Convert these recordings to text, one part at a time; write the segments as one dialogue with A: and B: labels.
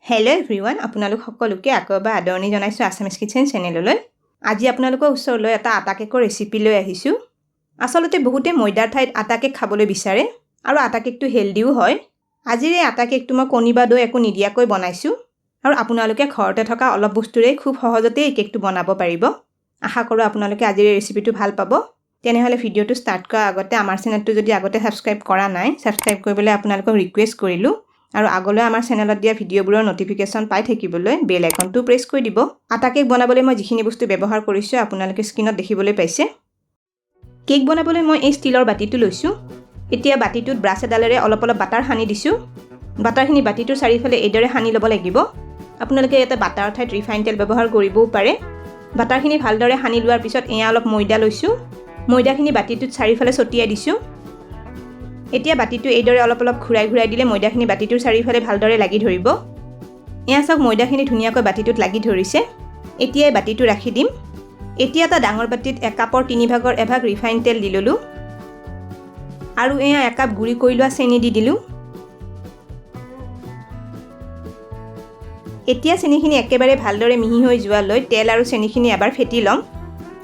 A: Hello' everyone, আপোনালোক সকলোকে আকৌ এবাৰ আদৰণি জনাইছোঁ আছামিজ কিচেন চেনেললৈ। আজি আপোনালোকৰ ওচৰলৈ এটা আটা কেকৰ ৰেচিপি লৈ আহিছোঁ। আচলতে বহুতে ময়দাৰ ঠাইত আটা কেক খাবলৈ বিচাৰে আৰু আটা কেকটো হেল্ডিও হয়। আজিৰ এই আটা কেকটো মই কণী বা দৈ একো নিদিয়াকৈ বনাইছোঁ আৰু আপোনালোকে ঘৰতে থকা অলপ বস্তুৰেই খুব সহজতে এই কেকটো বনাব পাৰিব। আশা কৰোঁ আপোনালোকে আজিৰ এই ৰেচিপিটো ভাল পাব। তেনেহ'লে ভিডিঅ'টো ষ্টাৰ্ট কৰাৰ আগতে আমাৰ চেনেলটো যদি আগতে ছাবস্ক্ৰাইব কৰা নাই, ছাবস্ক্ৰাইব কৰিবলৈ আপোনালোকক ৰিকুৱেষ্ট কৰিলোঁ। আৰু আগলৈ আমাৰ চেনেলত দিয়া ভিডিঅ'বোৰৰ নটিফিকেশ্যন পাই থাকিবলৈ বেল আইকনটো প্ৰেছ কৰি দিব। আটা কেক বনাবলৈ মই যিখিনি বস্তু ব্যৱহাৰ কৰিছোঁ আপোনালোকে স্ক্ৰীনত দেখিবলৈ পাইছে। কেক বনাবলৈ মই এই ষ্টিলৰ বাতিটো লৈছোঁ। এতিয়া বাতিটোত ব্ৰাছ এডালেৰে অলপ বাটাৰ সানি দিছোঁ। বাটাৰখিনি বাতিটোৰ চাৰিওফালে এইদৰে সানি ল'ব লাগিব। আপোনালোকে ইয়াতে বাটাৰৰ ঠাইত ৰিফাইন তেল ব্যৱহাৰ কৰিবও পাৰে। বাটাৰখিনি ভালদৰে সানি লোৱাৰ পিছত এয়া অলপ ময়দা লৈছোঁ। ময়দাখিনি বাতিটোত চাৰিওফালে ছটিয়াই দিছোঁ। এতিয়া বাতিটো এইদৰে অলপ ঘূৰাই দিলে ময়দাখিনি বাতিটোৰ চাৰিওফালে ভালদৰে লাগি ধৰিব। এয়া চাওক ময়দাখিনি ধুনীয়াকৈ বাতিটোত লাগি ধৰিছে। এতিয়া এই বাতিটো ৰাখি দিম। এতিয়া এটা ডাঙৰ বাতিত 1 কাপৰ 3/4 এভাগ ৰিফাইন তেল দি ল'লোঁ আৰু এয়া 1 কাপ গুড়ি কৰি লোৱা চেনি দি দিলোঁ। এতিয়া চেনিখিনি একেবাৰে ভালদৰে মিহি হৈ যোৱালৈ তেল আৰু চেনিখিনি এবাৰ ফেটি ল'ম।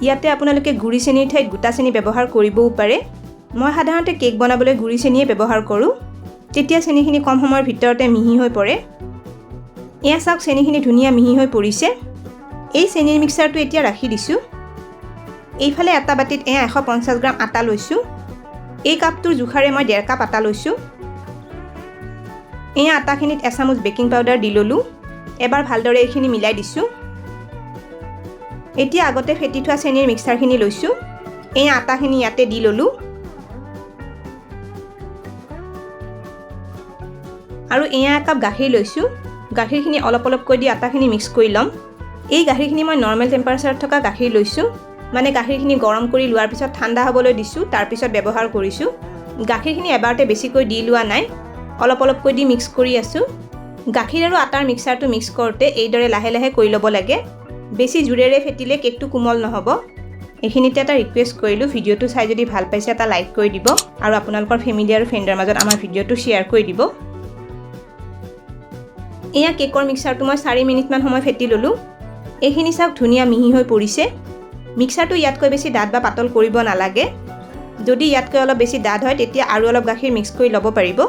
A: ইয়াতে আপোনালোকে গুড়ি চেনিৰ ঠাইত গোটা চেনি ব্যৱহাৰ কৰিবও পাৰে। মই সাধাৰণতে কেক বনাবলৈ গুড়ি চেনিয়ে ব্যৱহাৰ কৰোঁ। তেতিয়া চেনিখিনি কম সময়ৰ ভিতৰতে মিহি হৈ পৰে। এয়া চাওক চেনিখিনি ধুনীয়া মিহি হৈ পৰিছে। এই চেনিৰ মিক্সাৰটো এতিয়া ৰাখি দিছোঁ। এইফালে এটা বাতিত এয়া 150 গ্ৰাম আটা লৈছোঁ। এই কাপটোৰ জোখাৰে মই 1.5 কাপ আটা লৈছোঁ। এয়া আটাখিনিত এচামুচ বেকিং পাউডাৰ দি ল'লোঁ। এবাৰ ভালদৰে এইখিনি মিলাই দিছোঁ। এতিয়া আগতে ফেটি থোৱা চেনিৰ মিক্সাৰখিনি লৈছোঁ। এয়া আটাখিনি ইয়াতে দি ল'লোঁ আৰু এয়া 1 কাপ গাখীৰ লৈছোঁ। গাখীৰখিনি অলপকৈ দি আটাখিনি মিক্স কৰি ল'ম। এই গাখীৰখিনি মই নৰ্মেল টেম্পাৰেচাৰত থকা গাখীৰ লৈছোঁ। মানে গাখীৰখিনি গৰম কৰি লোৱাৰ পিছত ঠাণ্ডা হ'বলৈ দিছোঁ, তাৰপিছত ব্যৱহাৰ কৰিছোঁ। গাখীৰখিনি এবাৰতে বেছিকৈ দি লোৱা নাই, অলপকৈ দি মিক্স কৰি আছোঁ। গাখীৰ আৰু আটাৰ মিক্সাৰটো মিক্স কৰোঁতে এইদৰে লাহে লাহে কৰি ল'ব লাগে। বেছি জোৰেৰে ফেটিলে কেকটো কোমল নহ'ব। এইখিনিতে এটা ৰিকুৱেষ্ট কৰিলোঁ, ভিডিঅ'টো চাই যদি ভাল পাইছে এটা লাইক কৰি দিব আৰু আপোনালোকৰ ফেমিলি আৰু ফ্ৰেণ্ডৰ মাজত আমাৰ ভিডিঅ'টো শ্বেয়াৰ কৰি দিব। এয়া কেকৰ মিক্সাৰটো মই 4 মিনিটমান সময় ফেটি ল'লোঁ। এইখিনি চাওক ধুনীয়া মিহি হৈ পৰিছে। মিক্সাৰটো ইয়াতকৈ বেছি ডাঠ বা পাতল কৰিব নালাগে। যদি ইয়াতকৈ অলপ বেছি ডাঠ হয় তেতিয়া আৰু অলপ গাখীৰ মিক্স কৰি ল'ব পাৰিব।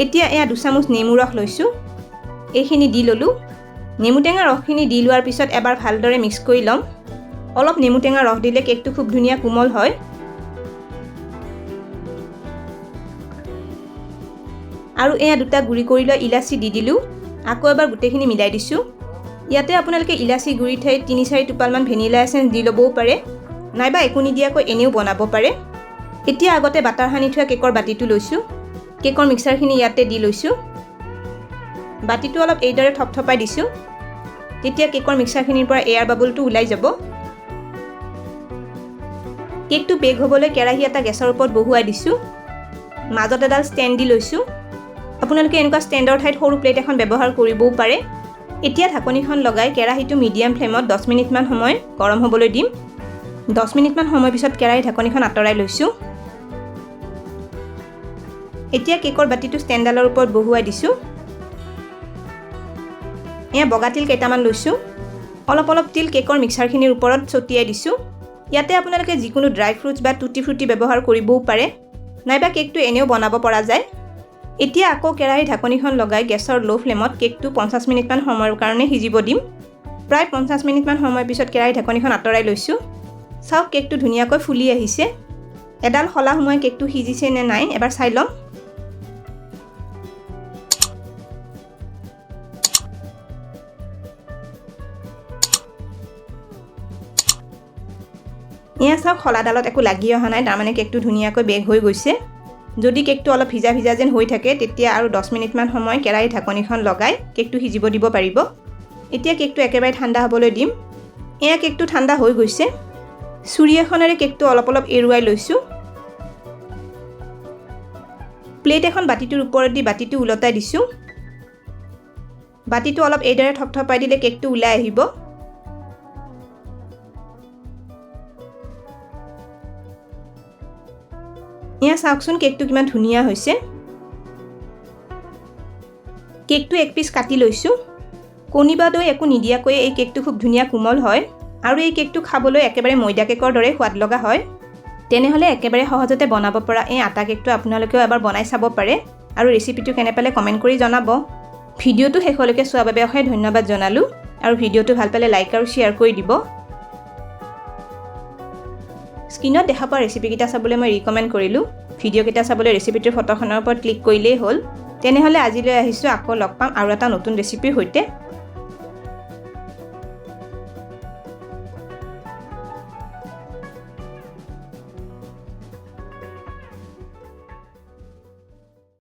A: এতিয়া এয়া 2 চামুচ নেমু ৰস লৈছোঁ। এইখিনি দি ল'লোঁ। নেমু টেঙা ৰসখিনি দি লোৱাৰ পিছত এবাৰ ভালদৰে মিক্স কৰি ল'ম। অলপ নেমু টেঙা ৰস দিলে কেকটো খুব ধুনীয়া কোমল হয়। আৰু এয়া 2টা গুড়ি কৰি লোৱা ইলাচি দি দিলোঁ। আকৌ এবাৰ গোটেইখিনি মিলাই দিছোঁ। ইয়াতে আপোনালোকে ইলাচি গুড়িৰ ঠাইত 3-4 টোপালমান ভেনিলা এচেঞ্চ দি ল'বও পাৰে, নাইবা একো নিদিয়াকৈ এনেও বনাব পাৰে। এতিয়া আগতে বাটাৰ সানি থোৱা কেকৰ বাতিটো লৈছোঁ। কেকৰ মিক্সাৰখিনি ইয়াতে দি লৈছোঁ। বাতিটো অলপ এইদৰে থপথপাই দিছোঁ। তেতিয়া কেকৰ মিক্সাৰখিনিৰ পৰা এয়াৰ বাবলটো ওলাই যাব। কেকটো বেক হ'বলৈ কেৰাহী এটা গেছৰ ওপৰত বহুৱাই দিছোঁ। মাজত এডাল ষ্টেণ্ড দি লৈছোঁ। আপোনালোকে এনেকুৱা ষ্টেণ্ডৰ ঠাইত সৰু প্লেট এখন ব্যৱহাৰ কৰিবও পাৰে। এতিয়া ঢাকনিখন লগাই কেৰাহীটো মিডিয়াম ফ্লেমত 10 মিনিটমান সময় গৰম হ'বলৈ দিম। 10 মিনিটমান সময় পিছত কেৰাহী ঢাকনিখন আঁতৰাই লৈছোঁ। এতিয়া কেকৰ বাতিটো ষ্টেণ্ডডালৰ ওপৰত বহুৱাই দিছোঁ। এয়া বগা তিল কেইটামান লৈছোঁ। অলপ তিল কেকৰ মিক্সাৰখিনিৰ ওপৰত ছটিয়াই দিছোঁ। ইয়াতে আপোনালোকে যিকোনো ড্ৰাই ফ্ৰুটছ বা টুটি ফ্ৰুটি ব্যৱহাৰ কৰিবও পাৰে, নাইবা কেকটো এনেও বনাব পৰা যায়। এতিয়া আকৌ কেৰাহী ঢাকনিখন লগাই গেছৰ ল' ফ্লেমত কেকটো 50 মিনিটমান সময়ৰ কাৰণে সিজিব দিম। প্ৰায় 50 মিনিটমান সময় পিছত কেৰাহী ঢাকনিখন আঁতৰাই লৈছোঁ। চাওক কেকটো ধুনীয়াকৈ ফুলি আহিছে। এডাল শলা সোমাই কেকটো সিজিছে নে নাই এবাৰ চাই ল'ম। এয়া চাওক শলাডালত একো লাগি অহা নাই, তাৰমানে কেকটো ধুনীয়াকৈ বেক হৈ গৈছে। যদি কেকটো অলপ ভিজা যেন হৈ থাকে তেতিয়া আৰু 10 মিনিটমান সময় কেৰাহী ঢাকনিখন লগাই কেকটো সিজিব দিব পাৰিব। এতিয়া কেকটো একেবাৰে ঠাণ্ডা হ'বলৈ দিম। এয়া কেকটো ঠাণ্ডা হৈ গৈছে। চুৰি এখনেৰে কেকটো অলপ এৰুৱাই লৈছোঁ। প্লেট এখন বাতিটোৰ ওপৰত দি বাতিটো ওলটাই দিছোঁ। বাতিটো অলপ এইদৰে থপথপাই দিলে কেকটো ওলাই আহিব। এয়া চাওকচোন কেকটো কিমান ধুনীয়া হৈছে। কেকটো এক পিচ কাটি লৈছোঁ। কণী বা দৈ একো নিদিয়াকৈ এই কেকটো খুব ধুনীয়া কোমল হয় আৰু এই কেকটো খাবলৈ একেবাৰে ময়দা কেকৰ দৰে সোৱাদ লগা হয়। তেনেহ'লে একেবাৰে সহজতে বনাব পৰা এই আটা কেকটো আপোনালোকেও এবাৰ বনাই চাব পাৰে আৰু ৰেচিপিটো কেনে পালে কমেণ্ট কৰি জনাব। ভিডিঅ'টো শেষলৈকে চোৱাৰ বাবে অশেষ ধন্যবাদ জনালোঁ আৰু ভিডিঅ'টো ভাল পালে লাইক আৰু শ্বেয়াৰ কৰি দিব। স্ক্ৰীনত দেখা পোৱা ৰেচিপিকেইটা চাবলৈ মই ৰিকমেণ্ড কৰিলোঁ। ভিডিঅ'কেইটা চাবলৈ ৰেচিপিটোৰ ফটোখনৰ ওপৰত ক্লিক কৰিলেই হ'ল। তেনেহ'লে আজিলৈ আহিছোঁ, আকৌ লগ পাম আৰু এটা নতুন ৰেচিপিৰ সৈতে।